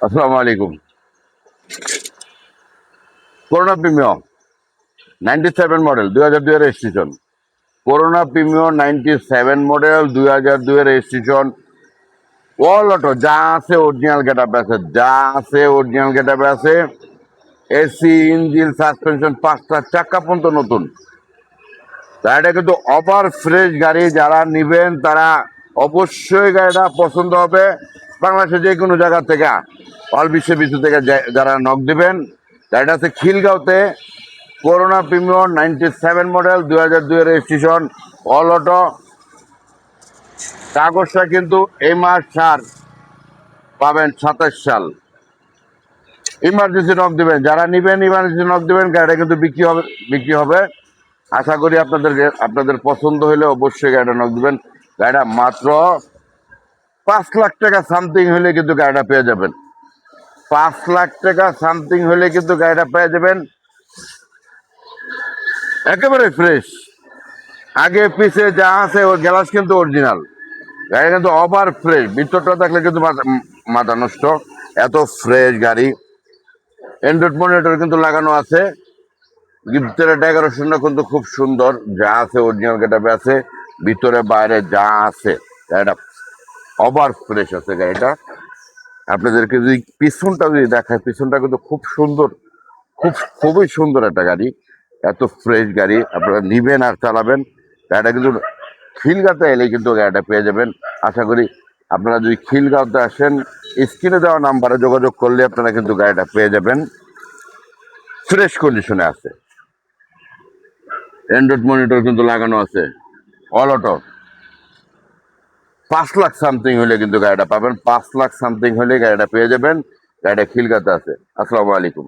আসসালামু আলাইকুম। Corona premium 97 model 2002 এর রেজিস্ট্রেশন। করোনা প্রিমিয়াম 97 মডেল 2002 এর রেজিস্ট্রেশন। অল অটো যা আছে অরিজিনাল গেটআপে আছে, যা আছে অরিজিনাল গেটআপে আছে। এসি, ইঞ্জিন, সাসপেনশন, পাঁচটা চাকা পর্যন্ত নতুন। গাড়িটা কিন্তু ওভার ফ্রেশ গাড়ি। যারা নিবেন তারা অবশ্যই গাড়িটা পছন্দ হবে। বাংলাদেশের যে কোনো জায়গা থেকে, অল বিশ্ব থেকে যারা নক দিবেন। গাড়িটা আছে খিলগাঁওতে। করোনা প্রিমিয়াম 97 মডেল 2002 এর রেজিস্ট্রেশন। All auto. কাগজটা কিন্তু এই মাস ছাড় পাবেন 27 সাল। ইমার্জেন্সি নক দিবেন, যারা নিবেন ইমার্জেন্সি নক দিবেন। গাড়িটা কিন্তু বিক্রি হবে। আশা করি আপনাদের পছন্দ হলে অবশ্যই গাড়িটা নক দিবেন। গাড়িটা মাত্র 5 লাখ টাকা সামথিং হলে কিন্তু গাড়িটা পেয়ে যাবেন। 5 লাখ টাকা সামথিং হলে কিন্তু গাড়িটা পেয়ে যাবেন। একেবারে ফ্রেশ, আগে পিছে যা আছে ওর গ্লাস কিন্তু অরিজিনাল। গাড়ি কিন্তু ওভার ফ্রেশ, ভিতরটা দেখলে কিন্তু মাথা নষ্ট, এত ফ্রেশ গাড়ি। অ্যান্ড্রয়েড মনিটর কিন্তু লাগানো আছে। ভিতরে ডেকোরেশনটা কিন্তু খুব সুন্দর, যা আছে অরিজিনাল গেটআপে আছে। ভিতরে বাইরে যা আছে, গাড়িটা ওভার ফ্রেশ আছে গাড়িটা। আপনাদেরকে যদি পিছনটা যদি দেখায়, পিছনটা কিন্তু খুব সুন্দর, খুবই সুন্দর একটা গাড়ি। এত ফ্রেশ গাড়ি আপনারা নিবেন আর চালাবেন। গাড়িটা কিন্তু খিলগাঁওতে এলে কিন্তু গাড়িটা পেয়ে যাবেন। আশা করি আপনারা যদি খিলগাঁওতে আসেন, স্ক্রিনে দেওয়া নাম্বারে যোগাযোগ করলে আপনারা কিন্তু গাড়িটা পেয়ে যাবেন। ফ্রেশ কন্ডিশনে আছে। অ্যান্ড্রয়েড মনিটর কিন্তু লাগানো আছে। All auto. 5 লাখ সামথিং হলে কিন্তু গাড়িটা পাবেন। 5 লাখ সামথিং হলে গাড়িটা পেয়ে যাবেন। গাড়িটা খিলগাঁওতে আছে। আসসালামু আলাইকুম।